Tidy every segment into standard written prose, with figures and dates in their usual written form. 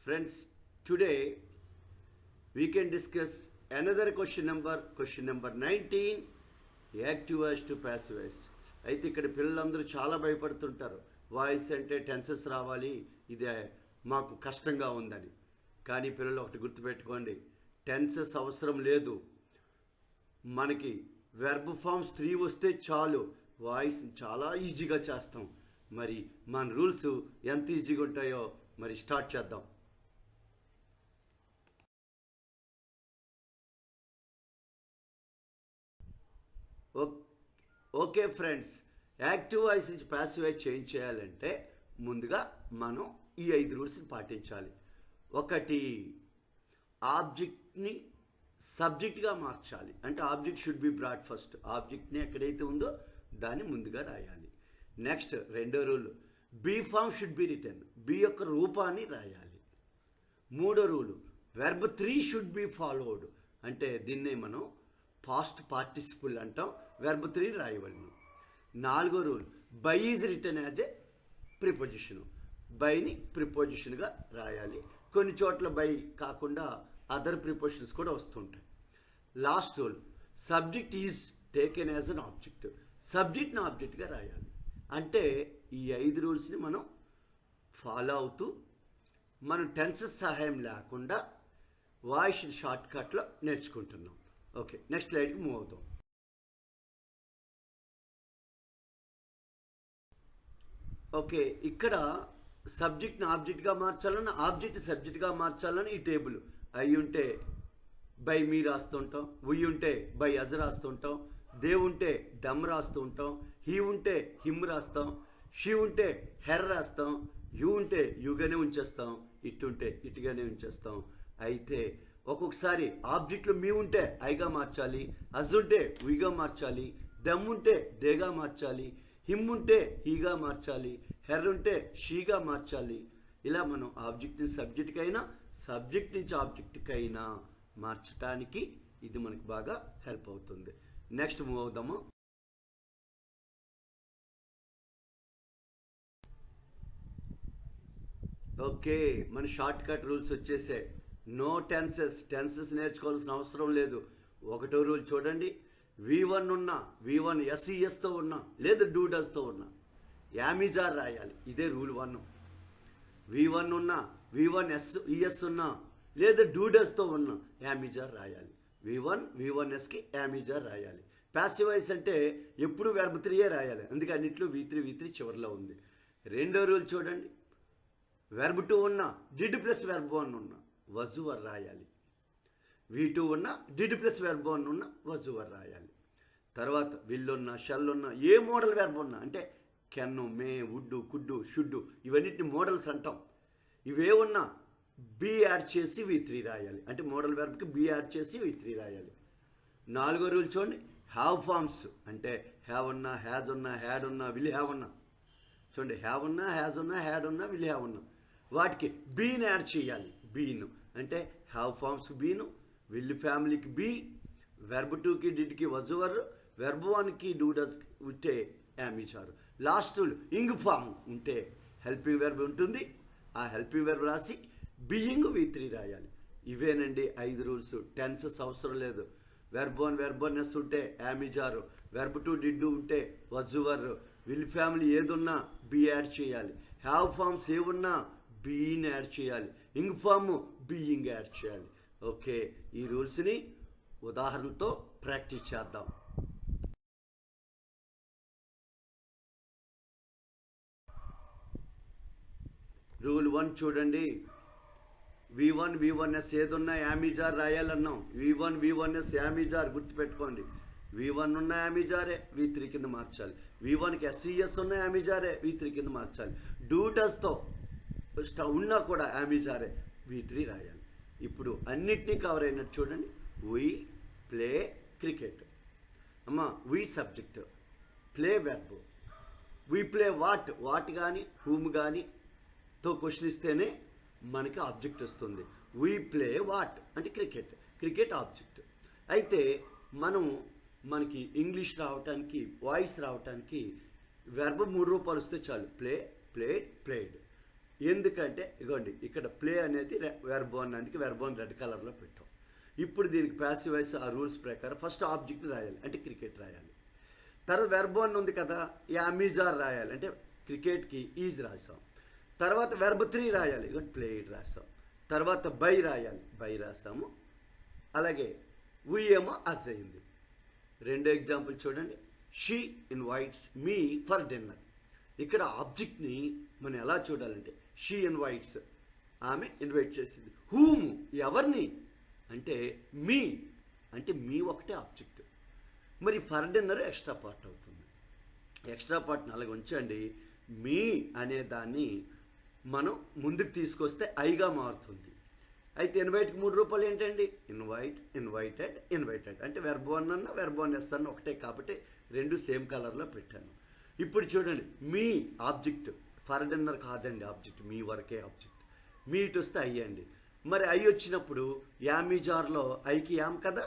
Friends, today we can discuss another question number 19, active voice to passive voice. అయితే ఇక్కడ పిల్లలందరూ చాలా భయపడుతుంటారు, voice అంటే టెన్సెస్ రావాలి, ఇది మాకు కష్టంగా ఉందని. కానీ పిల్లలు ఒకటి గుర్తుపెట్టుకోండి, టెన్సెస్ అవసరం లేదు. మనకి వెర్బ్ ఫామ్స్ 3 వస్తే చాలు, వాయిస్ చాలా ఈజీగా చేస్తాం. మరి మన రూల్స్ ఎంత ఈజీగా ఉంటాయో మరి స్టార్ట్ చేద్దాం. ఓకే ఫ్రెండ్స్, యాక్టివ్ వాయిస్ నుంచి ప్యాసివ్ వాయిస్ చేంజ్ చేయాలంటే ముందుగా మనం ఈ 5 రూల్స్ని పాటించాలి. ఒకటి, ఆబ్జెక్ట్ని సబ్జెక్ట్గా మార్చాలి. అంటే object should be brought first. ఆబ్జెక్ట్ని ఎక్కడైతే ఉందో దాన్ని ముందుగా రాయాలి. నెక్స్ట్, రెండో rule, be form should be written. Be యొక్క రూపాన్ని రాయాలి. మూడో rule, verb 3 should be followed. అంటే దీన్నే మనం పాస్ట్ పార్టిసిపుల్ అంటాం, వెర్బ్ 3 రాయవలను. నాలుగో rule, by is written as a preposition. బైని ప్రిపోజిషన్గా రాయాలి. కొన్ని చోట్ల బై కాకుండా అదర్ ప్రిపోజిషన్స్ కూడా వస్తుంటాయి. Last rule, subject is taken as an object. సబ్జెక్ట్ని ఆబ్జెక్ట్గా రాయాలి. అంటే ఈ 5 రూల్స్ని మనం ఫాలో అవుతూ మనం టెన్సెస్ సహాయం లేకుండా వాయిస్ షార్ట్ కట్లో నేర్చుకుంటున్నాం. ఓకే, నెక్స్ట్ స్లైడ్కి మూవ్ అవుతాం. ఓకే, ఇక్కడ సబ్జెక్ట్ని ఆబ్జెక్ట్గా మార్చాలని, ఆబ్జెక్ట్ సబ్జెక్ట్గా మార్చాలని ఈ టేబుల్ అయి ఉంటే బై మీ రాస్తుంటాం, ఉయ్ ఉంటే బై అజ్ రాస్తుంటాం, దే ఉంటే దమ్ రాస్తూ ఉంటాం, హీ ఉంటే హిమ్ రాస్తాం, షీ ఉంటే హెర్ రాస్తాం, యూ ఉంటే యుగానే ఉంచేస్తాం, ఇటు ఉంటే ఇటుగానే ఉంచేస్తాం. అయితే ఒక్కొక్కసారి ఆబ్జెక్ట్లో మీ ఉంటే ఐగా మార్చాలి, అజ్ ఉంటే ఉయ్గా మార్చాలి, దమ్ ఉంటే దేగా మార్చాలి, హిమ్ ఉంటే హీగా మార్చాలి, హెర్ ఉంటే షీగా మార్చాలి. ఇలా మనం ఆబ్జెక్ట్ నుంచి సబ్జెక్ట్కి అయినా, సబ్జెక్ట్ నుంచి ఆబ్జెక్ట్కి అయినా మార్చడానికి ఇది మనకు బాగా హెల్ప్ అవుతుంది. నెక్స్ట్ మూవ్ అవుదాము. ఓకే, మన షార్ట్ కట్ రూల్స్ వచ్చేసాయి. నో టెన్సెస్ నేర్చుకోవాల్సిన అవసరం లేదు. ఒకటో రూల్ చూడండి, V1 ఉన్నా, V1 SESతో ఉన్నా, లేదా డూడస్తో ఉన్నా యామిజార్ రాయాలి. ఇదే రూల్ 1. V1 ఉన్నా, V1 ES ఉన్నా, లేదా డూడస్తో ఉన్నా యామిజార్ రాయాలి. V1Sకి యామిజార్ రాయాలి. ప్యాసివ్ వాయిస్ అంటే ఎప్పుడు వెర్బ్ 3 రాయాలి, అందుకే అన్నిట్లో V3 చివరిలో ఉంది. రెండో రూల్ చూడండి, వెర్బ్ 2 ఉన్నా, డిడ్ ప్లస్ వెర్బ్ 1 ఉన్నా వజువర్ రాయాలి. V2 ఉన్నా, డిడ్ ప్లస్ వెర్బ్ 1 ఉన్నా వజువర్ రాయాలి. తర్వాత విల్లున్నా, షెల్ ఉన్నా, ఏ మోడల్ వెర్బ్ ఉన్నా, అంటే కెన్ను, మే, వుడ్డు, కుడ్డు, షుడ్డు, ఇవన్నిటిని మోడల్స్ అంటాం. ఇవే ఉన్నా బి యాడ్ చేసి V3 రాయాలి. అంటే మోడల్ వెర్బ్కి బి యాడ్ చేసి V3 రాయాలి. నాలుగో రూల్ చూడండి, హ్యావ్ ఫార్మ్స్ అంటే హ్యావ్ ఉన్నా, హ్యాజ్ ఉన్నా, హ్యాడ్ ఉన్నా, విల్ హ్యావ్ ఉన్నా. చూడండి, హ్యావ్ ఉన్నా, హ్యాజ్ ఉన్నా, హ్యాడ్ ఉన్నా, విల్ హ్యావ్ ఉన్నా, వాటికి బీని యాడ్ చేయాలి. బీను అంటే హ్యావ్ ఫార్మ్స్కి బీను, విల్ ఫ్యామిలీకి బీ, వెర్బ్ 2కి డిడ్కి వజువర్, వెర్బ్ 1కి డూడస్ ఉంటే యామిజారు. లాస్ట్ రూల్, ఇంగ్ ఫామ్ ఉంటే హెల్పింగ్ వెర్బ్ ఉంటుంది, ఆ హెల్పింగ్ వెర్బ్ రాసి బీయింగ్ V3 రాయాలి. ఇవేనండి 5 రూల్స్. టెన్సెస్ అవసరం లేదు. వెర్బ్ 1 ఉంటే యామిజారు, వెర్బ్ 2 డిడ్ ఉంటే వజువర్, విల్ ఫ్యామిలీ ఏదున్నా బీ యాడ్ చేయాలి, హ్యావ్ ఫార్మ్స్ ఏమున్నా బీని యాడ్ చేయాలి, ఇంగ్ ఫామ్ బీయింగ్ యాడ్ చేయాలి. ఓకే, ఈ రూల్స్ని ఉదాహరణతో ప్రాక్టీస్ చేద్దాం. రూల్ 1 చూడండి, V1S ఏదున్నా యామిజార్ రాయాలన్నాం. V1S యామిజార్ గుర్తుపెట్టుకోండి. V1 ఉన్న యామిజారే V3 కింద మార్చాలి. V1కి SES ఉన్న యామిజారే V3 కింద మార్చాలి. డూడస్తో ఉన్నా కూడా యామిజారే V3 రాయాలి. ఇప్పుడు అన్నిటినీ కవర్ అయినట్టు చూడండి. వీ ప్లే క్రికెట్, అమ్మా we subject, play verb, we play what కానీ హూమ్ కానీ తో క్వశ్చన్ ఇస్తేనే మనకి ఆబ్జెక్ట్ వస్తుంది. వీ ప్లే వాట్ అంటే క్రికెట్ ఆబ్జెక్ట్. అయితే మనకి ఇంగ్లీష్ రావటానికి, వాయిస్ రావటానికి వెర్బ్ 3 రూపాలు వస్తే చాలు. Play, played, played. ఎందుకంటే ఇగోండి ఇక్కడ ప్లే అనేది వెర్బ్ వన్, అందుకే వెర్బ్ వన్ రెడ్ కలర్లో పెట్టాం. ఇప్పుడు దీనికి ప్యాసివ్ వాయిస్ ఆ రూల్స్ ప్రకారం ఫస్ట్ ఆబ్జెక్ట్ రాయాలి, అంటే క్రికెట్ రాయాలి. తర్వాత వెర్బ్ వన్ ఉంది కదా, యామిజార్ రాయాలి, అంటే క్రికెట్కి ఈజ్ రాసాం. తర్వాత వెర్బ్ 3 రాయాలి, ఇక ప్లే ఇట్ రాసాం. తర్వాత బై రాయాలి, బై రాసాము. అలాగే వి ఏమో అజ్ అయింది. రెండో ఎగ్జాంపుల్ చూడండి, she invites me for dinner. ఇక్కడ ఆబ్జెక్ట్ని మనం ఎలా చూడాలంటే షీ ఇన్వైట్స్, ఆమె ఇన్వైట్ చేసింది. హూమ్ ఎవరిని అంటే మీ, అంటే మీ ఒకటే ఆబ్జెక్ట్. మరి ఫర్ డిన్నర్ ఎక్స్ట్రా పార్ట్ అవుతుంది. ఎక్స్ట్రా పార్ట్ని అలాగ ఉంచండి. మీ అనే దాన్ని మనం ముందుకు తీసుకొస్తే ఐగా మారుతుంది. అయితే ఇన్వైట్కి 3 రూపాయలు ఏంటండి, ఇన్వైట్, ఇన్వైటెడ్, ఇన్వైటెడ్. అంటే వెర్బ్ వన్ అన్న వెర్బ్ వన్ ఎస్ అన్న ఒకటే కాబట్టి రెండు సేమ్ కలర్లో పెట్టాను. ఇప్పుడు చూడండి, మీ ఆబ్జెక్ట్, ఫర్ డిన్నర్ కాదండి ఆబ్జెక్ట్, మీ వరకే ఆబ్జెక్ట్. మీ ఇటు వస్తే అయ్యండి. మరి ఐ వచ్చినప్పుడు యామిజార్లో ఐకి యామ్ కదా,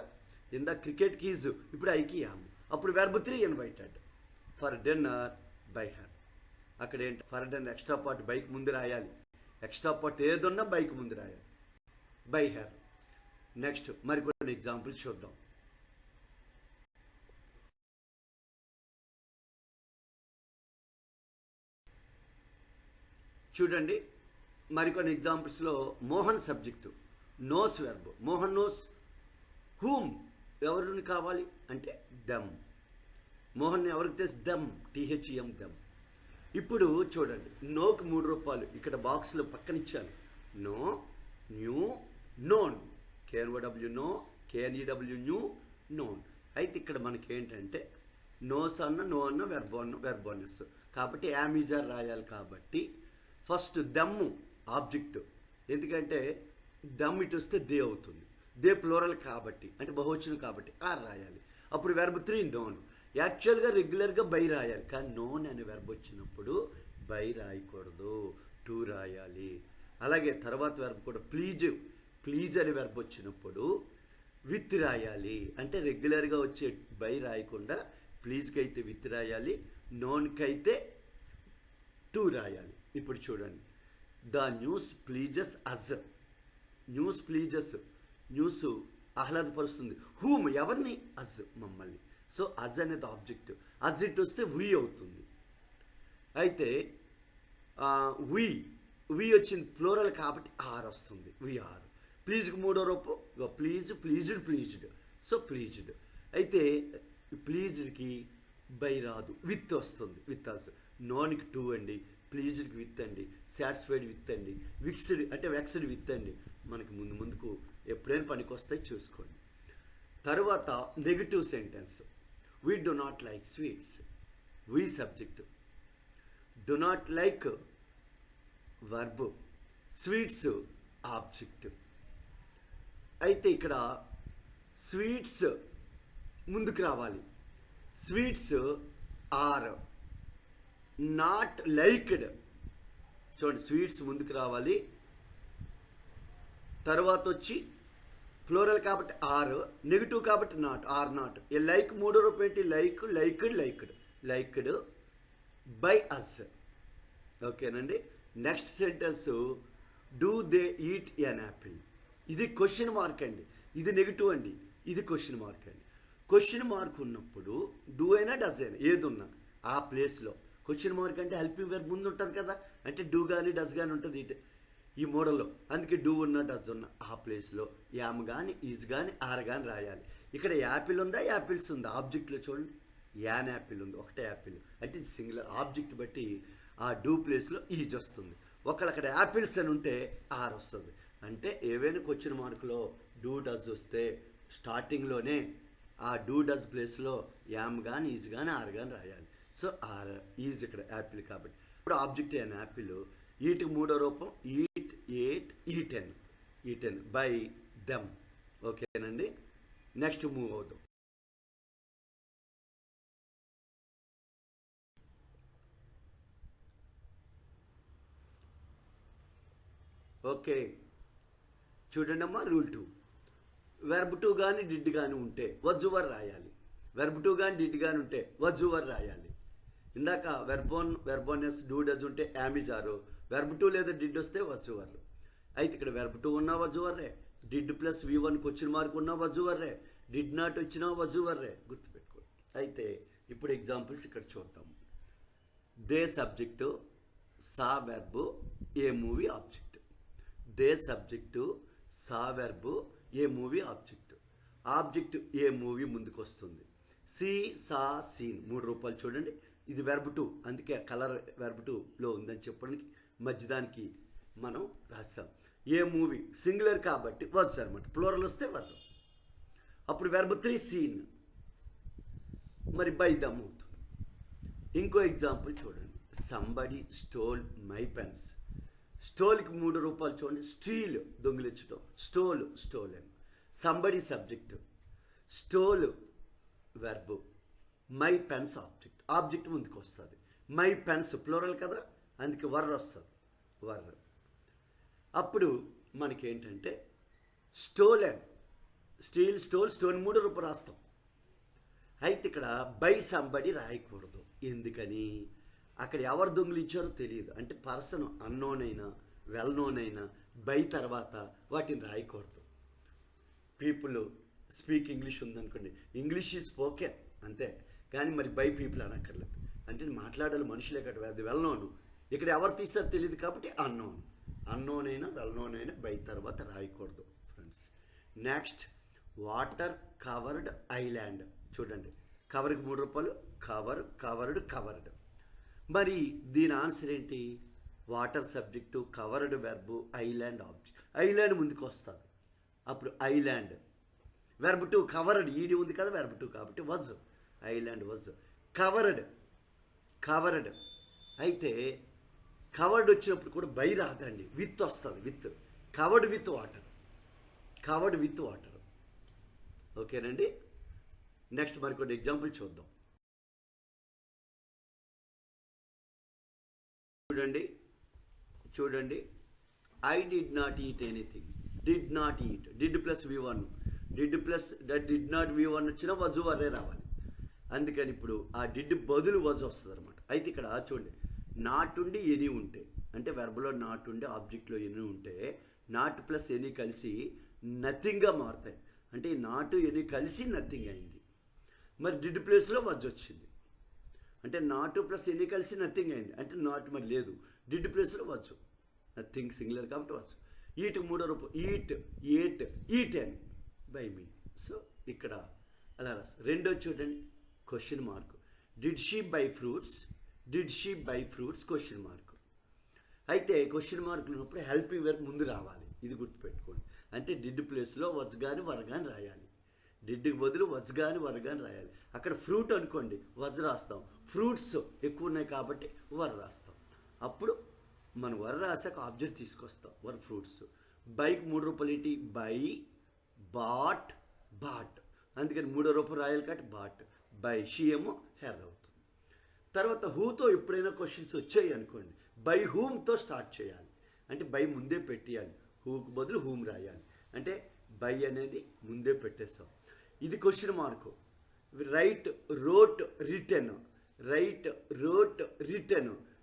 ఇందా క్రికెట్కి ఈజ్, ఇప్పుడు ఐకి యామ్. అప్పుడు verb 3 invited, for dinner by her. అక్కడ ఏంటి, ఫర్ డిన్నర్ ఎక్స్ట్రా పార్ట్ బైక్ ముందు రాయాలి, ఎక్స్ట్రా పార్ట్ ఏదున్నా బైక్ ముందు రాయాలి, బై హర్. నెక్స్ట్ మరికొన్ని ఎగ్జాంపుల్స్ చూద్దాం. చూడండి మరికొన్ని ఎగ్జాంపుల్స్లో Mohan subject, knows verb. Mohan knows whom, ఎవరిని కావాలి అంటే దమ్. మోహన్ ఎవరికి తెలుసు, దమ్, THEM దమ్. ఇప్పుడు చూడండి, నోకి 3 రూపాయలు ఇక్కడ బాక్స్లో పక్కన ఇచ్చాను. Know, knew, known. KNOW know, KNEW knew, known. అయితే ఇక్కడ మనకి ఏంటంటే నోస్ అన్న నో అన్న వెర్బోనస్ కాబట్టి యామిజార్ రాయాలి. కాబట్టి ఫస్ట్ దమ్ము ఆబ్జెక్ట్, ఎందుకంటే దమ్ ఇటు వస్తే దే అవుతుంది, దే ప్లోరల్ కాబట్టి, అంటే బహువచనం కాబట్టి ఆర్ రాయాలి. అప్పుడు వెర్బ్ 3 నోన్. యాక్చువల్గా రెగ్యులర్గా బై రాయాలి, కానీ నోన్ అనే వెర్బ్ వచ్చినప్పుడు బై రాయకూడదు, టు రాయాలి. అలాగే తర్వాత వెర్బ్ కూడా ప్లీజ్, ప్లీజ్ అనే వెర్బ్ వచ్చినప్పుడు విత్ రాయాలి, అంటే రెగ్యులర్గా వచ్చే బై రాయకుండా ప్లీజ్కి అయితే విత్ రాయాలి, నోన్కి అయితే టు రాయాలి. ఇప్పుడు చూడండి, the news pleases us. News pleases, news ఆహ్లాదపరుస్తుంది. హూమ్ ఎవరిని, అజ్ మమ్మల్ని. సో అజ్ అనేది ఆబ్జెక్ట్, అజ్ ఇట్ వస్తే వి అవుతుంది. అయితే వి, వి వచ్చింది ప్లోరల్ కాబట్టి ఆర్ వస్తుంది, వి ఆర్. ప్లీజ్కి 3వ రూపం please, pleased, pleased. So pleased. అయితే ప్లీజ్డ్కి బై రాదు, విత్ వస్తుంది, విత్ అజ్. నోన్కి 2 అండి, ప్లీజ్డ్కి విత్ అండి, సాటిస్ఫైడ్ విత్ అండి, విక్స్డ్ అంటే వెక్స్డ్ విత్ అండి. మనకి ముందుకు ఎప్పుడైనా పనికి వస్తాయి చూసుకోండి. తర్వాత negative sentence, we do not like sweets. We subject, do not like verb, sweets object. అయితే ఇక్కడ స్వీట్స్ ముందుకు రావాలి, స్వీట్స్ ఆర్. నాట్ లైక్డ్, చూడండి స్వీట్స్ ముందుకు రావాలి. తర్వాత వచ్చి ప్లోరల్ కాబట్టి ఆర్, నెగిటివ్ కాబట్టి నాట్, ఆర్ నాట్. ఏ లైక్ 3వ రూపం ఏంటి, like, liked, liked, liked by us. ఓకేనండి. Next sentence, do they eat an apple. ఇది క్వశ్చన్ మార్క్ అండి, ఇది నెగిటివ్ అండి, ఇది క్వశ్చన్ మార్క్ అండి. క్వశ్చన్ మార్క్ ఉన్నప్పుడు డూ అయినా డస్ అయినా ఏది ఉన్నా ఆ ప్లేస్లో, క్వశ్చన్ మార్క్ అంటే హెల్పింగ్ వెర్బ్ ముందు ఉంటుంది కదా, అంటే డూ కానీ డస్ కానీ ఉంటుంది ఈ మోడల్లో. అందుకే డూ ఉన్న డస్ ఉన్న ఆ ప్లేస్లో యామ్ కానీ ఈజ్ కానీ ఆర్ కానీ రాయాలి. ఇక్కడ యాపిల్ ఉందా, యాపిల్స్ ఉందా, ఆబ్జెక్ట్లో చూడండి యాన్ యాపిల్ ఉంది, ఒకటే యాపిల్, అంటే ఇది సింగులర్. ఆబ్జెక్ట్ బట్టి ఆ డూ ప్లేస్లో ఈజ్ వస్తుంది. ఒకళ్ళు అక్కడ యాపిల్స్ అని ఉంటే ఆర్ వస్తుంది. అంటే ఏవైనా క్వశ్చన్ మార్కులో డూ డస్ వస్తే స్టార్టింగ్లోనే ఆ డూ డస్ ప్లేస్లో యామ్ కానీ ఈజ్ కానీ ఆర్ కానీ రాయాలి. సో ఆర్, ఈజ్ ఇక్కడ యాపిల్ కాబట్టి ఇప్పుడు ఆబ్జెక్ట్ అయిన యాపిల్. ఈట్కి 3వ రూపం eat, ate, eaten, eaten by them. ఓకేనండి. నెక్స్ట్ మూవ్ అవుతాం. ఓకే చూడండి అమ్మా, రూల్ 2, వెర్బ్ 2 కానీ డిడ్ కానీ ఉంటే వజ్ వర్ రాయాలి. వెర్బ్ 2 కానీ డిడ్ కానీ ఉంటే వజ్ వర్ రాయాలి. ఇందాక వెర్బోనెస్ డూ డజ్ ఉంటే యామిజారు, వెర్బ్ టూ లేదా డిడ్ వస్తే వజువర్రు. అయితే ఇక్కడ వెర్బ్ టూ ఉన్నా వజువర్రే, did plus V1 question mark ఉన్నా వజువర్రే, డిడ్ నాట్ వచ్చినా వజువర్రే, గుర్తుపెట్టుకోండి. అయితే ఇప్పుడు ఎగ్జాంపుల్స్ ఇక్కడ చూద్దాం. They subject, saw verb, A movie object. They subject, saw verb, A movie object. Object A movie ముందుకు వస్తుంది. సీ, సా, సీన్ 3 రూపాయలు చూడండి. ఇది వెర్బ్ టూ, అందుకే కలర్ వెర్బ్ టూలో ఉందని చెప్పడానికి మధ్యదానికి మనం రాసాం. ఏ మూవీ సింగులర్ కాబట్టి వచ్చు అనమాట, ప్లూరల్ వస్తే వర్రు. అప్పుడు వెర్బ్ 3 సీన్, మరి బై దమ్ అవుతుంది. ఇంకో ఎగ్జాంపుల్ చూడండి. Somebody stole my pens. స్టోల్కి 3 రూపాయలు చూడండి. స్టీల్ దొంగిలించడం, stolen. Somebody subject, stole verb, my pens object ముందుకు వస్తుంది. మై పెన్స్ ప్లూరల్ కదా, అందుకే వర్ర వస్తుంది, వర్ర. అప్పుడు మనకేంటంటే స్టోలెన్, స్టోల్ 3 రూపాయలు రాస్తాం. అయితే ఇక్కడ బై సంబడి రాయకూడదు. ఎందుకని? అక్కడ ఎవరు దొంగిలించారో తెలియదు. అంటే పర్సన్ అన్నోన్ అయినా వెల్ నోన్ అయినా బై తర్వాత వాటిని రాయకూడదు. పీపుల్ స్పీక్ ఇంగ్లీష్ ఉందనుకోండి, ఇంగ్లీష్ ఈజ్ స్పోకెన్ అంతే, కానీ మరి బై పీపుల్ అనక్కర్లేదు. అంటే మాట్లాడాలి మనుషులే కదా, అది వెల్ నోన్. ఇక్కడ ఎవరు తీస్తారో తెలియదు కాబట్టి అన్నోన్ అయినా వెల్ నోన్ అయినా బై తర్వాత రాయకూడదు friends. Next water covered island. చూడండి, కవర్కి 3 రూపాయలు, కవర్డ్. మరి దీని ఆన్సర్ ఏంటి? Water subject, covered verb, island object. Island ముందుకు వస్తుంది. అప్పుడు ఐలాండ్ వెర్బ్ టూ, కవర్డ్ ఈడి ఉంది కదా వెర్బ్ టూ కాబట్టి వజ్, ఐలాండ్ వజ్. కవర్డ్ అయితే కవర్డ్ వచ్చినప్పుడు కూడా బై రాదండి, విత్ వస్తుంది. Covered with water. ఓకేనండి. నెక్స్ట్ మరికొన్ని ఎగ్జాంపుల్ చూద్దాం. చూడండి. I did not eat anything. Did not eat, did plus V1, did not V1 వచ్చినా వజు వరే రావాలి. అందుకని ఇప్పుడు ఆ డిడ్ బదులు వజు వస్తుంది అనమాట. అయితే ఇక్కడ చూడండి, నాట్ ఉండి ఎనీ ఉంటే, అంటే వెర్బులో నాట్ ఉండి ఆబ్జెక్ట్లో ఎనీ ఉంటే నాట్ ప్లస్ ఎనీ కలిసి నథింగ్గా మారుతాయి. అంటే నాట్ ఎనీ కలిసి నథింగ్ అయింది. మరి డిడ్ ప్లేస్లో వజ్ వచ్చింది, అంటే నాట్ ప్లస్ ఎనీ కలిసి నథింగ్ అయింది. అంటే నాట్ మరి లేదు, డిడ్ ప్లేస్లో వచ్చు, నథింగ్ సింగులర్ కాబట్టి వచ్చు. ఈట్ 3 రూపాయలు, ఈటెన్ బై మీ. సో ఇక్కడ అలా రాస్తారు. రెండో చూడండి, question mark. Did she by fruits question mark. అయితే క్వశ్చన్ మార్కులు ఉన్నప్పుడు హెల్పింగ్ వెర్బ్ ముందు రావాలి, ఇది గుర్తుపెట్టుకోండి. అంటే డిడ్ ప్లేస్లో వజ్ కానీ వర్ కానీ రాయాలి. డిడ్కి బదులు వజ్ కానీ వర్ కానీ రాయాలి. అక్కడ ఫ్రూట్ అనుకోండి, వజ్ రాస్తాం. ఫ్రూట్స్ ఎక్కువ ఉన్నాయి కాబట్టి వర్ రాస్తాం. అప్పుడు మనం వర్ రాసాక ఆబ్జెక్ట్ తీసుకొస్తాం, వర్ ఫ్రూట్స్. బైక్ 3 రూపాయలు ఏంటి? Buy, bought. అందుకని 3 రూపాయలు రాయాలి కాబట్టి బాట్. బై షీ ఏమో హెర్ అవుతుంది. తర్వాత హూతో ఎప్పుడైనా క్వశ్చన్స్ వచ్చాయి అనుకోండి, బై హూమ్తో స్టార్ట్ చేయాలి. అంటే బై ముందే పెట్టేయాలి, హూకు బదులు హూమ్ రాయాలి. అంటే బై అనేది ముందే పెట్టేస్తాం. ఇది question mark. Right, wrote, written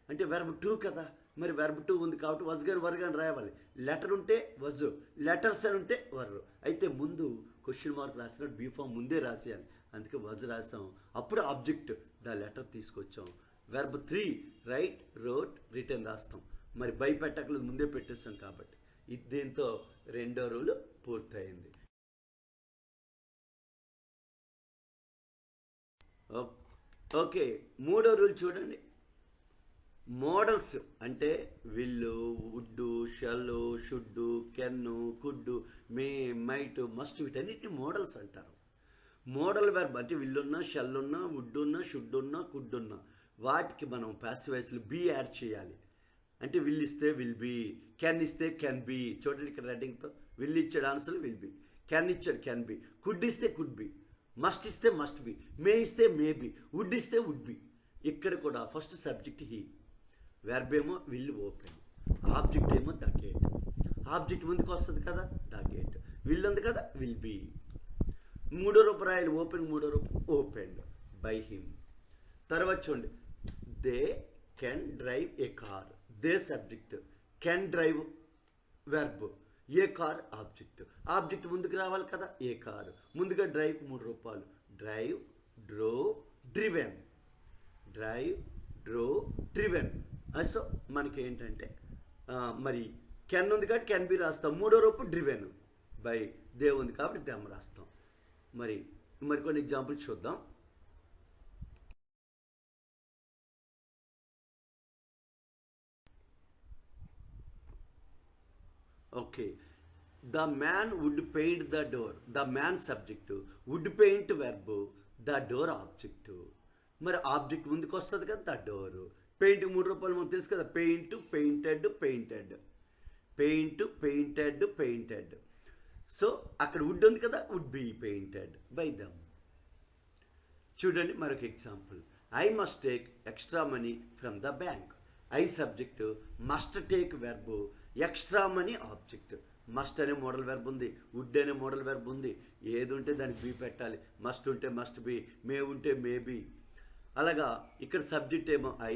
అంటే వెర్బ్ టూ కదా, మరి వెర్బ్ టూ ఉంది కాబట్టి వజ్ కానీ వర్ కానీ రాయాలి. లెటర్ ఉంటే వజ్, లెటర్స్ అని ఉంటే వర్రు. అయితే ముందు క్వశ్చన్ మార్క్ రాసినట్టు బీఫామ్ ముందే రాసేయాలి, అందుకే వజ్ రాసాం. అప్పుడు ఆబ్జెక్ట్ ద లెటర్ తీసుకొచ్చాం. వెర్బ్ 3 రైట్, రోట్, రిటెన్ రాస్తాం. మరి బై పెట్టకలేదు, ముందే పెట్టేస్తాం కాబట్టి దీంతో రెండో రూల్ పూర్తయింది. ఓకే, మూడో రూల్ చూడండి. మోడల్స్ అంటే will, would, shall, should, can, could, may, might, must, వీటన్నిటిని మోడల్స్ అంటారు. మోడల్ వెర్బ్ అంటే విల్లున్నా, షల్లున్నా, వుడ్డున్నా, షుడ్డున్నా, కుడ్డున్నా వాటికి మనం ప్యాసివ్ వాయిస్లో బీ యాడ్ చేయాలి. అంటే విల్ ఇస్తే విల్ బీ, కెన్ ఇస్తే కెన్ బీ. చూడండి ఇక్కడ రెడ్డింగ్తో విల్ ఇచ్చాడు, ఆన్సర్ విల్ బీ. కెన్ ఇచ్చాడు, కెన్ బీ. కుడ్ ఇస్తే కుడ్ బీ. మస్ట్ ఇస్తే మస్ట్ బీ. మే ఇస్తే మే బీ. వుడ్ ఇస్తే వుడ్ బీ. ఇక్కడ కూడా ఫస్ట్ సబ్జెక్ట్ హీ, వెర్బ్ ఏమో విల్ ఓపెన్, ఆబ్జెక్ట్ ఏమో ద గేట్. ఆబ్జెక్ట్ ముందుకు వస్తుంది కదా, ద గేట్. విల్ ఉంది కదా, విల్ బీ. 3 రూపాయలు ఓపెన్, 3 రూపాయలు ఓపెన్ బై హిమ్. తర్వాత చూడండి, they can drive a car. They subject, can drive verb, a car object. Object ముందుకు రావాలి కదా, ఏ కారు. ముందుగా డ్రైవ్కి 3 రూపాయలు. Drive, drove, driven. Drive, drove, driven. So మనకి ఏంటంటే మరి కెన్ ఉంది కాబట్టి కెన్ బి రాస్తాం. 3వ రూపం డ్రివెన్. బై దే ఉంది కాబట్టి దెమ్ రాస్తాం. మరి కొన్ని ఎగ్జాంపుల్స్ చూద్దాం. Okay, the man would paint the door. The man subject, would paint verb, the door object. మరి ఆబ్జెక్ట్ ముందుకు వస్తుంది కదా, ద డోరు. పెయింట్ 3 రూపాయలు మనకు తెలుసు కదా, paint, painted, painted. Paint, painted, painted. So అక్కడ వుడ్ ఉంది కదా, would be painted by them. చూడండి మరొక example. I must take extra money from the bank. I subject, must take verb, extra money object. Must అనే modal verb ఉంది, would అనే modal verb ఉంది. ఏది ఉంటే దానికి బీ పెట్టాలి. మస్ట్ ఉంటే మస్ట్ బి, మే ఉంటే మే బీ. అలాగా ఇక్కడ సబ్జెక్ట్ ఏమో ఐ,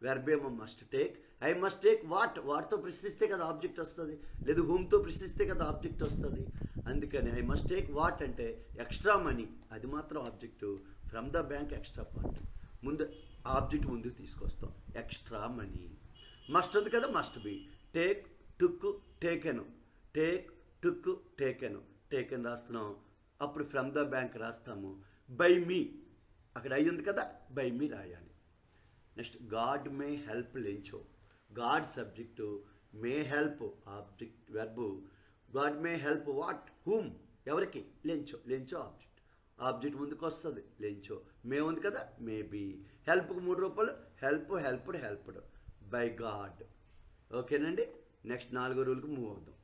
వెర్బ్ ఏమో must take. I must take what, వాట్తో ప్రశ్నిస్తే కదా ఆబ్జెక్ట్ వస్తుంది, లేదు హూమ్తో ప్రశ్నిస్తే కదా ఆబ్జెక్ట్ వస్తుంది. అందుకని ఐ మస్ట్ టేక్ వాట్ అంటే ఎక్స్ట్రా మనీ, అది మాత్రం object. From the bank extra part, ముందు ఆబ్జెక్ట్ ముందుకు తీసుకొస్తాం, ఎక్స్ట్రా మనీ. మస్ట్ ఉంది కదా, must be. Take, took, taken. Take, took, taken. Taken రాస్తున్నాం, అప్పుడు ఫ్రమ్ ద బ్యాంక్ రాస్తాము. బై మీ, అక్కడ అయి ఉంది కదా, బై మీ రాయాలి. Next God may help Lencho. God subject, may help object verb. God may help what, whom, ఎవరికి, Lencho. Lencho object, object ముందుకు వస్తుంది, లెంచో. మే ఉంది కదా, మే బీ. హెల్ప్కి 3 రూపాయలు, help, helped, helped by God. ఓకేనండి. నెక్స్ట్ 4వ రూల్కి మూవ్ అవుదాం.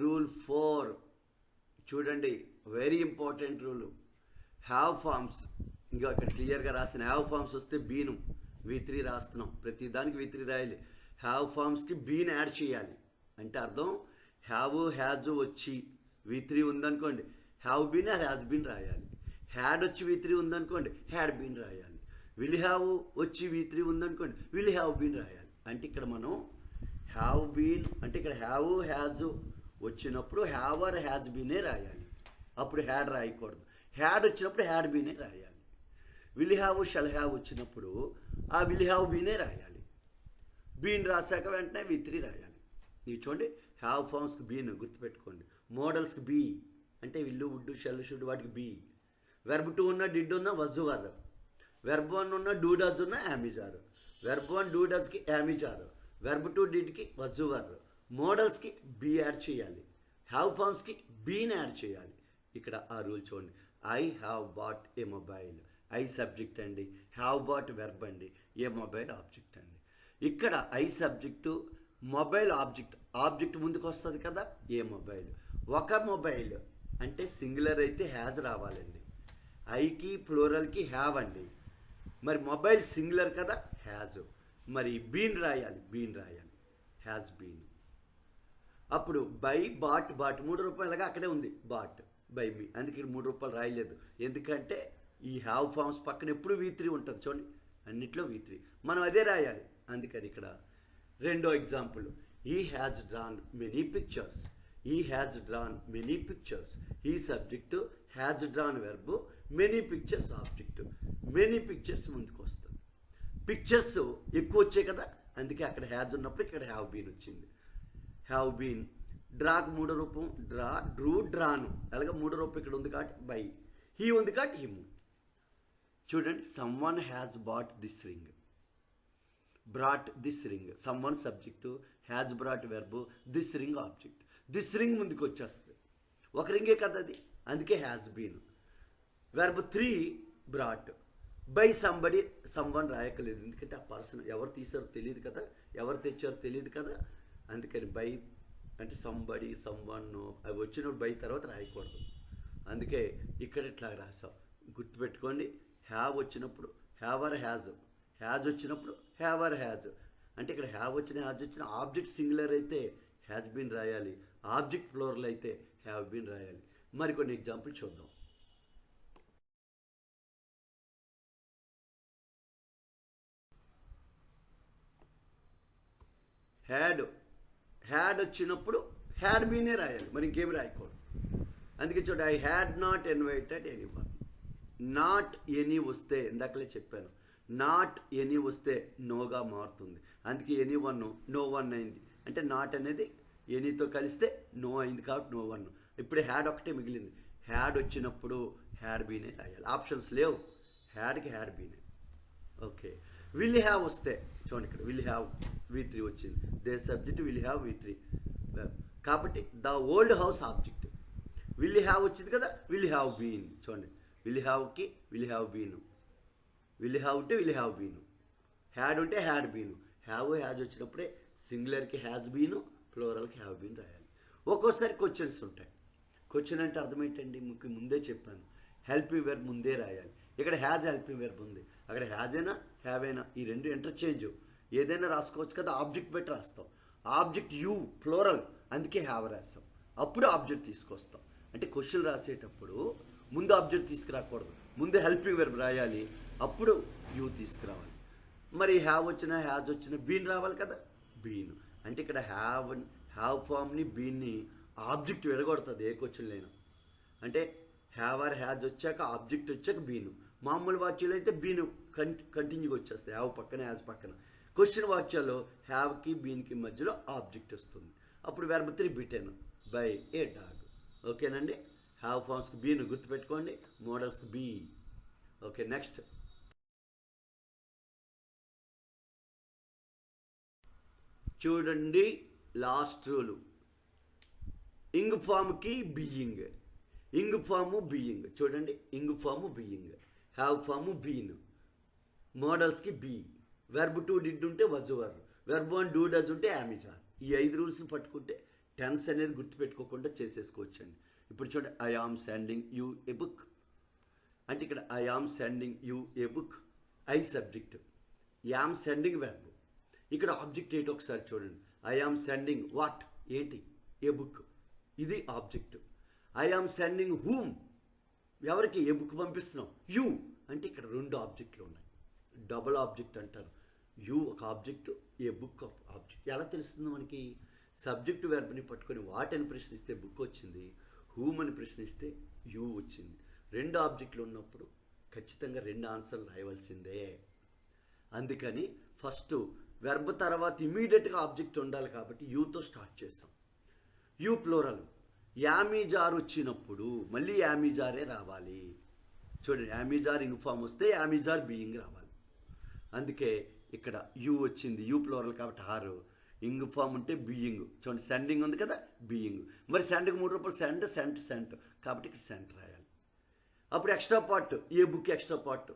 రూల్ 4 చూడండి, very important rule. Have forms, ఇంకా అక్కడ క్లియర్గా రాసిన హ్యావ్ ఫార్మ్స్ వస్తే బీను V3 రాస్తున్నాం. ప్రతి దానికి V3 రాయాలి. హ్యావ్ ఫార్మ్స్కి బీన్ యాడ్ చేయాలి. అంటే అర్థం, హ్యావ్, హ్యాజ్ వచ్చి V3 ఉందనుకోండి, have been or has been రాయాలి. హ్యాడ్ వచ్చి V3 ఉందనుకోండి, హ్యాడ్ బీన్ రాయాలి. విల్ హ్యావ్ వచ్చి V3 ఉందనుకోండి, విల్ హ్యావ్ బీన్ రాయాలి. అంటే ఇక్కడ మనం హ్యావ్ బీన్ అంటే ఇక్కడ హ్యావ్, హ్యాజ్ వచ్చినప్పుడు హ్యావ్ ఆర్ హ్యాజ్ బీనే రాయాలి. అప్పుడు హ్యాడ్ రాయకూడదు. హ్యాడ్ వచ్చినప్పుడు హ్యాడ్ బీనే రాయాలి. విల్ హ్యావ్, షల్ హ్యావ్ వచ్చినప్పుడు ఆ విల్ హ్యావ్ బీనే రాయాలి. బీన్ రాశాక వెంటనే V3 రాయాలి. ఇవి చూడండి, హ్యావ్ ఫార్మ్స్కి బీను గుర్తుపెట్టుకోండి. మోడల్స్కి బీ అంటే విల్లు, వుడ్, షెల్, షుడ్, వాటికి బీ. వెర్బ్ 2 ఉన్న, డిడ్ ఉన్న, వజ్ వర్. వెర్బ్ 1 ఉన్న, డూ డజ్ ఉన్న, యామిజారు. వెర్బ్ 1 డూ డజ్కి యామిజారు. వెర్బ్ 2 డిడ్కి వజ్ వర్. మోడల్స్కి బీ యాడ్ చేయాలి. హ్యావ్ ఫార్మ్స్కి బీని యాడ్ చేయాలి. ఇక్కడ ఆ రూల్ చూడండి. I have bought a mobile. I subject అండి, హ్యావ్ బాట్ వెర్బ్ అండి, ఏ మొబైల్ ఆబ్జెక్ట్ అండి. ఇక్కడ I subject, mobile object. Object ముందుకు వస్తుంది కదా, ఏ మొబైల్. ఒక మొబైల్ అంటే సింగులర్ అయితే హ్యాజ్ రావాలండి. ఐకి ప్లూరల్కి హ్యావ్ అండి. మరి మొబైల్ సింగులర్ కదా, హ్యాజ్. మరి బీన్ రాయాలి, బీన్ రాయాలి, హ్యాజ్ బీన్. అప్పుడు బై, బాట్, బాట్ 3 రూపాయలుగా అక్కడే ఉంది, బాట్ బై మీ. అందుకే 3 రూపాయలు రాయలేదు, ఎందుకంటే ఈ హ్యావ్ ఫార్మ్స్ పక్కన ఎప్పుడు V3 ఉంటుంది చూడండి, అన్నిట్లో V3 మనం అదే రాయాలి. అందుకని ఇక్కడ 2వ example. He has drawn many pictures. He has drawn many pictures. He subject, has drawn verb, many pictures object. Many pictures ముందుకు వస్తుంది. పిక్చర్స్ ఎక్కువ వచ్చాయి కదా, అందుకే అక్కడ హ్యాజ్ ఉన్నప్పుడు ఇక్కడ హ్యావ్ బీన్ వచ్చింది. Have been. డ్రాకు 3వ రూపం, డ్రా, డ్రూ, డ్రాను. అలాగే 3వ రూపం ఇక్కడ ఉంది కాబట్టి బై. హీ ఉంది కాబట్టి హిమ్. చూడండి, someone has brought this ring. Brought this ring. Someone subject, has brought verb, this ring object. This ring ముందుకు వచ్చేస్తుంది, ఒక రింగే కదా అది, అందుకే has been. Verb 3 brought. By somebody, someone రాయకలేదు, ఎందుకంటే ఆ పర్సన్ ఎవరు తీసారో తెలియదు కదా, ఎవరు తెచ్చారో తెలియదు కదా. అందుకని బై అంటే సంబడి, సమ్ వన్ అవి వచ్చినప్పుడు బై తర్వాత రాయకూడదు. అందుకే ఇక్కడ ఇట్లా రాసాం. గుర్తుపెట్టుకోండి, హ్యావ్ వచ్చినప్పుడు హ్యావ్ ఆర్ హ్యాజ్, హ్యాజ్ వచ్చినప్పుడు హ్యావ్ ఆర్ హ్యాజ్. అంటే ఇక్కడ హ్యావ్ వచ్చిన, హ్యాజ్ వచ్చిన, ఆబ్జెక్ట్ సింగులర్ అయితే హ్యాజ్ బీన్ రాయాలి, ఆబ్జెక్ట్ ప్లూరల్ అయితే హ్యావ్ బీన్ రాయాలి. మరికొన్ని ఎగ్జాంపుల్ చూద్దాం. హ్యాడ్ వచ్చినప్పుడు హ్యాడ్ బీనే రాయాలి, మరి ఇంకేమి రాయకూడదు. అందుకే చూడండి, I had not invited anyone. Not any వస్తే ఇందాకలే చెప్పాను, నాట్ ఎనీ వస్తే నోగా మారుతుంది. అందుకే ఎనీ వన్ నో వన్ అయింది. అంటే నాట్ అనేది ఎనీతో కలిస్తే నో అయింది కాబట్టి నో వన్. ఇప్పుడు హ్యాడ్ ఒకటే మిగిలింది. హ్యాడ్ వచ్చినప్పుడు హ్యాడ్ బీనే రాయాలి, ఆప్షన్స్ లేవు. హ్యాడ్కి హ్యాడ్ బీనే. ఓకే, విల్ హ్యావ్ వస్తే చూడండి, ఇక్కడ విల్ హ్యావ్ V3 వచ్చింది. They subject will have V3 కాబట్టి the old house object. Will have వచ్చింది కదా, విల్ హ్యావ్ బీన్. చూడండి, విల్ హ్యావ్కి will have been, will have ఉంటే విల్ హ్యావ్ బీను, హ్యాడ్ ఉంటే హ్యాడ్ బీను. హ్యాజ్ వచ్చినప్పుడే సింగులర్కి హ్యాజ్ బీను, ప్లూరల్కి హ్యావ్ బీన్ రాయాలి. ఒక్కోసారి క్వశ్చన్స్ ఉంటాయి. క్వశ్చన్ అంటే అర్థం ఏంటండి, మీకు ముందే చెప్పాను, హెల్పింగ్ వెర్బ్ ముందే రాయాలి. ఇక్కడ హ్యాజ్ హెల్పింగ్ వెర్బ్ ఉంది, అక్కడ హ్యాజ్ అయినా హ్యావ్ అయినా ఈ రెండు ఇంటర్చేంజ్. ఏదైనా రాసుకోవచ్చు కదా, ఆబ్జెక్ట్ పెట్టి రాస్తాం. ఆబ్జెక్ట్ యూ ప్లూరల్, అందుకే హ్యావ్ రాస్తాం. అప్పుడు ఆబ్జెక్ట్ తీసుకొస్తాం. అంటే క్వశ్చన్ రాసేటప్పుడు ముందు ఆబ్జెక్ట్ తీసుకురాకూడదు, ముందు హెల్పింగ్ వెర్బ్ రాయాలి, అప్పుడు యూ తీసుకురావాలి. మరి హ్యావ్ వచ్చినా హ్యాజ్ వచ్చినా బీన్ రావాలి కదా, బీన్. అంటే ఇక్కడ హ్యావ్ ఫామ్ని బీన్ని ఆబ్జెక్ట్ విడగొడుతుంది ఏ క్వశ్చన్ లేను. అంటే హ్యావ్ ఆర్ హ్యాజ్ వచ్చాక ఆబ్జెక్ట్ వచ్చాక బీను. మామూలు వాక్యాలు అయితే బీను కంటిన్యూగా వచ్చేస్తాయి, హ్యావ్ పక్కన హ్యాజ్ పక్కన. క్వశ్చన్ వాక్యాల్లో హ్యావ్కి బీన్కి మధ్యలో ఆబ్జెక్ట్ వస్తుంది. అప్పుడు verb 3 bitten by a dog. ఓకేనండి, హ్యావ్ ఫామ్స్కి బీను గుర్తుపెట్టుకోండి, మోడల్స్కి బీ. ఓకే, నెక్స్ట్ చూడండి, లాస్ట్ రూలు. ఇంగ్ ఫామ్కి బీయింగ్, ఇంగ్ ఫాము బీయింగ్. చూడండి, ing form being, have form been, మోడల్స్కి బీ. వెర్బ్ 2 డిడ్ ఉంటే was were, verb 1 do does ఉంటే యామిజార్. ఈ 5 రూల్స్ని పట్టుకుంటే టెన్స్ అనేది గుర్తుపెట్టుకోకుండా చేసేసుకోవచ్చండి. ఇప్పుడు చూడండి, I am sending you a book. అంటే ఇక్కడ I am sending you a book, I subject, am sending verb. ఇక్కడ ఆబ్జెక్ట్ ఏంటి ఒకసారి చూడండి, ఐ ఆమ్ సెండింగ్ వాట్ ఏంటి, ఏ బుక్, ఇది object. I am sending whom, ఎవరికి ఏ బుక్ పంపిస్తున్నాం, యూ. అంటే ఇక్కడ 2 ఆబ్జెక్టులు ఉన్నాయి, డబుల్ ఆబ్జెక్ట్ అంటారు. యూ ఒక ఆబ్జెక్టు, ఏ బుక్ ఆబ్జెక్ట్. ఎలా తెలుస్తుంది మనకి, సబ్జెక్టు వెర్బ్ని పట్టుకొని వాట్ అని ప్రశ్నిస్తే బుక్ వచ్చింది, హూమ్ అని ప్రశ్నిస్తే యూ వచ్చింది. 2 ఆబ్జెక్టులు ఉన్నప్పుడు ఖచ్చితంగా 2 ఆన్సర్లు రాయవలసిందే. అందుకని ఫస్ట్ వెర్బ్ తర్వాత ఇమీడియట్గా ఆబ్జెక్ట్ ఉండాలి కాబట్టి యూతో స్టార్ట్ చేస్తాం. You plural. యామీజార్ వచ్చినప్పుడు మళ్ళీ యామీజారే రావాలి. చూడండి, యామీజార్ ఇంగ్ ఫామ్ వస్తే యామీజార్ బీయింగ్ రావాలి. అందుకే ఇక్కడ యూ వచ్చింది, యూ ప్లూరల్ కాబట్టి హారు. ఇంగ్ ఫామ్ ఉంటే బీయింగ్. చూడండి, సెండింగ్ ఉంది కదా, బీయింగ్. మరి సెండ్కి 3 రూపాయలు సెంట్ కాబట్టి ఇక్కడ సెంట్ రాయాలి. అప్పుడు extra part, a book extra part,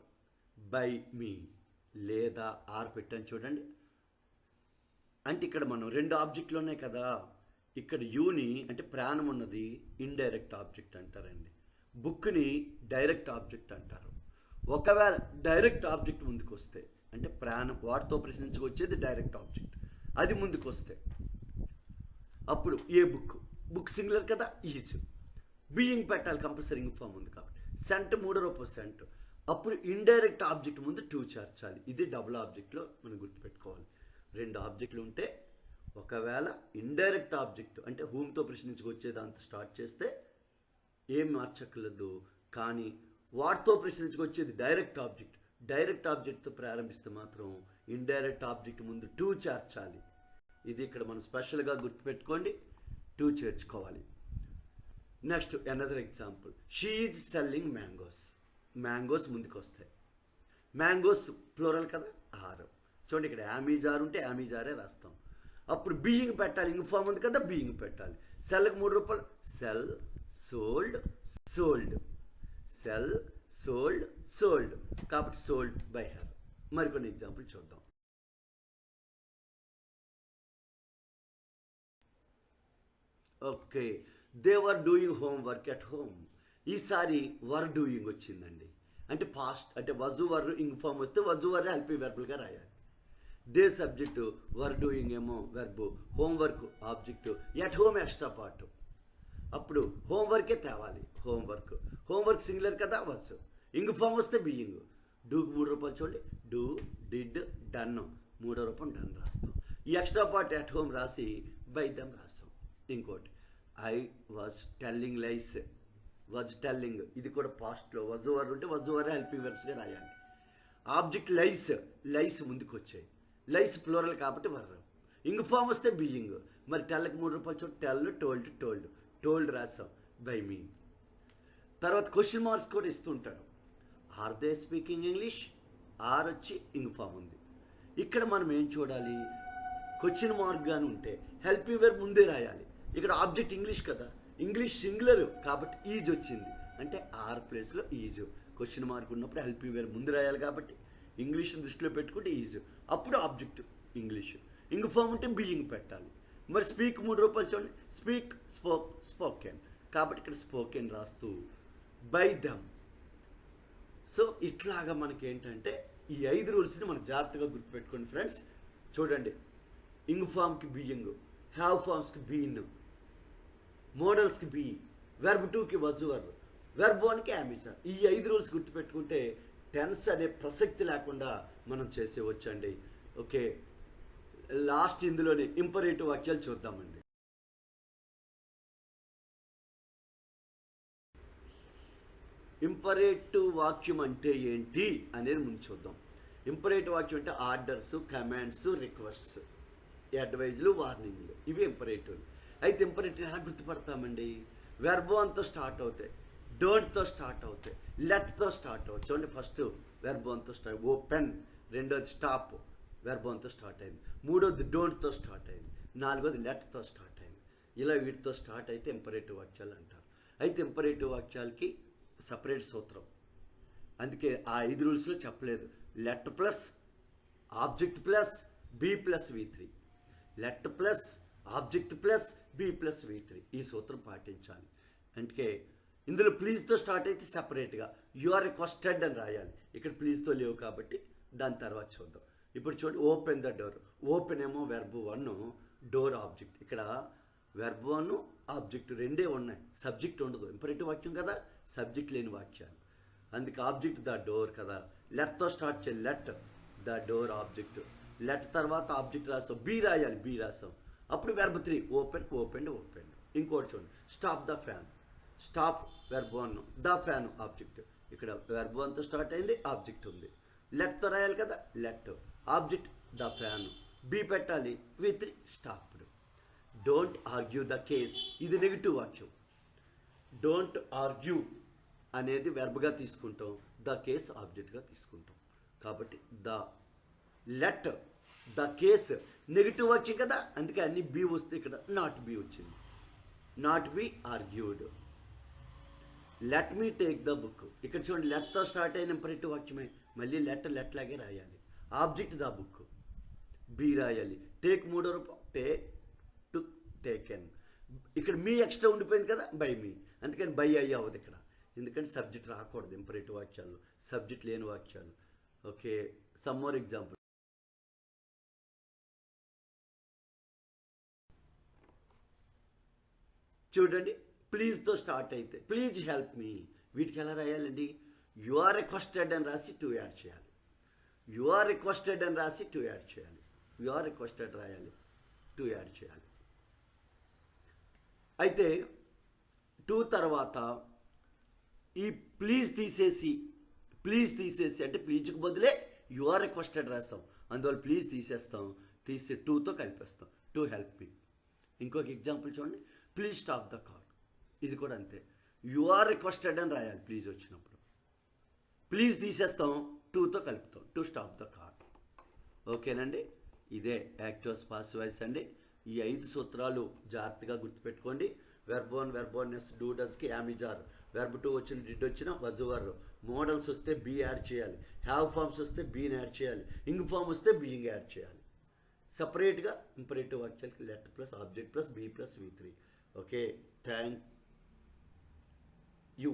by me లేదా ఆర్ పెట్టాను. చూడండి, అంటే ఇక్కడ మనం 2 ఆబ్జెక్టులు ఉన్నాయి కదా, ఇక్కడ యూని అంటే ప్రాణం ఉన్నది ఇండైరెక్ట్ ఆబ్జెక్ట్ అంటారండి, బుక్ని డైరెక్ట్ ఆబ్జెక్ట్ అంటారు. ఒకవేళ డైరెక్ట్ ఆబ్జెక్ట్ ముందుకు వస్తే అంటే ప్రాణం వాటితో ప్రశ్నించుకొచ్చేది డైరెక్ట్ ఆబ్జెక్ట్, అది ముందుకు వస్తే అప్పుడు ఏ బుక్ సింగులర్ కదా, ఈజ్. బీయింగ్ పెట్టాలి కంపల్సరీ, ఇంగ్ ఫామ్ ఉంది కాబట్టి. సెంట్ 3 రూపాయలు సెంట్. అప్పుడు ఇండైరెక్ట్ ఆబ్జెక్ట్ ముందు 2 చేర్చాలి. ఇది డబుల్ ఆబ్జెక్ట్లో మనం గుర్తుపెట్టుకోవాలి. 2 ఆబ్జెక్టులు ఉంటే ఒకవేళ ఇండైరెక్ట్ ఆబ్జెక్ట్ అంటే హూమ్తో ప్రశ్నించుకొచ్చే దాంతో స్టార్ట్ చేస్తే ఏం మార్చక్కర్లేదు. కానీ వాటితో ప్రశ్నించుకొచ్చేది డైరెక్ట్ ఆబ్జెక్ట్, డైరెక్ట్ ఆబ్జెక్ట్తో ప్రారంభిస్తే మాత్రం ఇండైరెక్ట్ ఆబ్జెక్ట్ ముందు 2 చేర్చాలి. ఇది ఇక్కడ మనం స్పెషల్గా గుర్తుపెట్టుకోండి, 2 చేర్చుకోవాలి. Next another example, she is selling mangoes. Mangoes ముందుకు వస్తాయి, మ్యాంగోస్ ప్లూరల్ కదా, 6. చూడండి, ఇక్కడ యామీజార్ ఉంటే యామీజారే రాస్తాం. అప్పుడు బీయింగ్ పెట్టాలి, ఇంగ్ ఫామ్ ఉంది కదా, బీయింగ్ పెట్టాలి. సెల్కి 3 రూపాయలు, cell sold sold, cell sold sold కాబట్టి సోల్డ్ బై హర్. మరికొన్ని ఎగ్జాంపుల్ చూద్దాం. Okay, they were doing home work at home. ఈసారి వర్ డూయింగ్ వచ్చిందండి, అంటే పాస్ట్ అంటే వజు వర్ ఇంగ్ ఫామ్ వస్తే వజు వర్ హెల్పింగ్ వెర్బుల్గా రాయాలి. దే సబ్జెక్టు, వర్ డూయింగ్ ఏమో verb, homework object, at home extra part. అప్పుడు హోంవర్కే తేవాలి, హోంవర్క్ సింగులర్ కదా, వచ్చు. ఇంగ్ ఫామ్ వస్తే బీయింగ్. డూకి 3 రూపాయలు చూడండి, డూ డిడ్ డన్ 3వ రూపం డన్ రాస్తాం. ఈ ఎక్స్ట్రా పార్ట్ ఎట్ హోమ్ రాసి బై దెమ్ రాసాం. ఇంకోటి I was telling lies, was telling, ఇది కూడా పాస్ట్లో వజువర్ ఉంటే వజువర్ హెల్పింగ్ వెర్బ్స్గా రాయాలి. ఆబ్జెక్ట్ లైస్, లైస్ ముందుకు వచ్చాయి, లైస్ ప్లూరల్ కాబట్టి వర్రం. ఇంగ్ ఫామ్ వస్తే బీయింగ్, మరి టెల్కి 3 రూపాయలు చోటు టెల్, టోల్డ్, టోల్డ్, టోల్డ్ రాసాం బై మీ. తర్వాత క్వశ్చన్ మార్క్స్ కూడా ఇస్తుంటారు. Are they speaking English, are వచ్చి ఇంగ్ ఫామ్ ఉంది. ఇక్కడ మనం ఏం చూడాలి, క్వశ్చన్ మార్క్ గాని ఉంటే హెల్పింగ్ వెర్బ్ ముందే రాయాలి. ఇక్కడ ఆబ్జెక్ట్ ఇంగ్లీష్ కదా, ఇంగ్లీష్ సింగులర్ కాబట్టి ఈజ్ వచ్చింది, అంటే ఆర్ ప్లేస్లో ఈజ్. క్వశ్చన్ మార్క్ ఉన్నప్పుడు హెల్పింగ్ వెర్బ్ ముందు రాయాలి కాబట్టి ఇంగ్లీష్ని దృష్టిలో పెట్టుకుంటే ఈజ్, అప్పుడు ఆబ్జెక్ట్ ఇంగ్లీష్. ఇంగ్ ఫామ్ ఉంటే బీయింగ్ పెట్టాలి. మరి స్పీక్ 3 రూపాయలు చూడండి, స్పీక్, స్పోక్, స్పోకెన్, కాబట్టి ఇక్కడ స్పోకెన్ రాస్తూ బై దమ్. సో ఇట్లాగా మనకి ఏంటంటే ఈ 5 రూల్స్ని మనం జాగ్రత్తగా గుర్తుపెట్టుకోండి ఫ్రెండ్స్. చూడండి, ఇంగ్ ఫామ్కి బీయింగ్, హ్యావ్ ఫామ్స్కి బీన్, మోడల్స్కి బీ, వెర్బ్ 2కి వజువర్, వెర్బ్ 1కి అమిజార్. ఈ 5 రూల్స్ గుర్తుపెట్టుకుంటే టెన్స్ అనే ప్రసక్తి లేకుండా మనం చేసేవచ్చండి. ఓకే, లాస్ట్ ఇందులోని ఇంపరేటివ్ వాక్యాలు చూద్దామండి. ఇంపరేటివ్ వాక్యం అంటే ఏంటి అనేది ముందు చూద్దాం. ఇంపరేటివ్ వాక్యం అంటే ఆర్డర్స్, కమాండ్స్, రిక్వెస్ట్స్, అడ్వైజ్లు, వార్నింగ్లు, ఇవి ఇంపరేటివ్లు. అయితే ఇంపరేటివ్ ఎలా గుర్తుపడతామండి? వెర్బ్ 1తో స్టార్ట్ అవుతాయి, డోంట్తో స్టార్ట్ అవుతాయి, లెట్తో స్టార్ట్ అవుతాయి. చూడండి, ఫస్ట్ వెర్బ్ 1తో స్టార్ట్, ఓపెన్. రెండోది స్టాప్, వెర్బ్ 1తో స్టార్ట్ అయింది. మూడోది డోంట్తో స్టార్ట్ అయింది. నాలుగోది లెట్తో స్టార్ట్ అయింది. ఇలా వీటితో స్టార్ట్ అయితే ఇంపరేటివ్ వాక్యాలు అంటారు. అయితే ఇంపరేటివ్ వాక్యాలకి సపరేట్ సూత్రం, అందుకే ఆ 5 రూల్స్లో చెప్పలేదు. Let plus object plus be plus V3, let plus object plus be plus V3, ఈ సూత్రం పాటించాలి. అందుకే ఇందులో ప్లీజ్తో స్టార్ట్ అయితే సపరేట్గా యు ఆర్ రిక్వెస్టెడ్ అని రాయాలి. ఇక్కడ ప్లీజ్తో లేవు కాబట్టి దాని తర్వాత చూద్దాం. ఇప్పుడు చూడండి, ఓపెన్ ద డోర్, ఓపెన్ ఏమో వెర్బ్ 1, డోర్ ఆబ్జెక్ట్. ఇక్కడ వెర్బ్ 1 ఆబ్జెక్ట్ రెండే ఉన్నాయి, సబ్జెక్ట్ ఉండదు. ఇంపరేటివ్ వాక్యం కదా, సబ్జెక్ట్ లేని వాక్యాలు, అందుకే ఆబ్జెక్ట్ ద డోర్ కదా. లెట్తో స్టార్ట్ చేయాలి, let the door object. Let తర్వాత ఆబ్జెక్ట్ రాసాం, బి రాయాలి, బి రాసాం, అప్పుడు వెర్బ్ 3 ఓపెన్, ఓపెన్, ఓపెన్. ఇంకోటి చూడండి, stop the fan, stop verb 1, the fan object. ఇక్కడ వెర్బ్ 1తో స్టార్ట్ అయింది, ఆబ్జెక్ట్ ఉంది. లెట్తో రాయాలి కదా, let object the fan, be పెట్టాలి, V3 stopped. Don't argue the case, ఇది నెగిటివ్ వాక్యం. డోంట్ ఆర్గ్యూ అనేది వెర్బ్గా తీసుకుంటాం, ద కేస్ ఆబ్జెక్ట్గా తీసుకుంటాం. కాబట్టి the let the case negative వాక్యం కదా, అందుకే అన్ని బి వస్తే ఇక్కడ నాట్ బి వచ్చింది, not be argued. Let me take the book, ఇక్కడ చూడండి, లెట్తో స్టార్ట్ అయిన ఇంపరేటివ్ వాక్యమే, మళ్ళీ లెట్ లాగే రాయాలి. ఆబ్జెక్ట్ ద బుక్, బి రాయాలి. టేక్ 3వ రూపం, టేక్, టు, టేకెన్. ఇక్కడ మీ ఎక్స్ట్రా ఉండిపోయింది కదా, బై మీ, అందుకని బై అయ్యి అవ్వదు ఇక్కడ, ఎందుకంటే సబ్జెక్ట్ రాకూడదు ఇంపరేటివ్ వాక్యాల్లో, సబ్జెక్ట్ లేని వాక్యాలు. ఓకే, సమ్ మోర్ ఎగ్జాంపుల్ చూడండి. ప్లీజ్తో స్టార్ట్ అయితే ప్లీజ్ హెల్ప్ మీ, వీటికి ఎలా రాయాలండి? యు ఆర్ రిక్వెస్టెడ్ అని రాసి 2 యాడ్ చేయాలి, యు ఆర్ రిక్వెస్టెడ్ అని రాసి 2 యాడ్ చేయాలి, యు ఆర్ రిక్వెస్టెడ్ రాయాలి, 2 యాడ్ చేయాలి. అయితే 2 తర్వాత ఈ ప్లీజ్ తీసేసి అంటే ప్లీజ్కి బదులే యు ఆర్ రిక్వెస్టెడ్ రాస్తాం, అందువల్ల ప్లీజ్ తీసేస్తాం, తీసి 2తో కలిపేస్తాం, టు హెల్ప్ మీ. ఇంకొక ఎగ్జాంపుల్ చూడండి, ప్లీజ్ స్టాప్ ద కార్, ఇది కూడా అంతే, యు ఆర్ రిక్వెస్టెడ్ అని రాయాలి ప్లీజ్ వచ్చినప్పుడు, ప్లీజ్ తీసేస్తాం, 2తో కలుపుతాం, టు స్టాప్ ద కార్. ఓకేనండి, ఇదే యాక్టివ్స్ పాసివ్ వాయిస్ అండి. ఈ 5 సూత్రాలు జాగ్రత్తగా గుర్తుపెట్టుకోండి. వెర్బ్ 1 వెర్బ్ 1 డూ డస్కి యామిజార్, వెర్బ్ 2 వచ్చిన డిడ్ వచ్చిన వజువర్, మోడల్స్ వస్తే బి యాడ్ చేయాలి, హ్యావ్ ఫార్మ్స్ వస్తే బీని యాడ్ చేయాలి, ఇంగ్ ఫార్మ్ వస్తే బీయింగ్ యాడ్ చేయాలి. సపరేట్గా ఇంపరేటివ్ వాక్యాలకి let plus object plus be plus V3. Okay, thank you.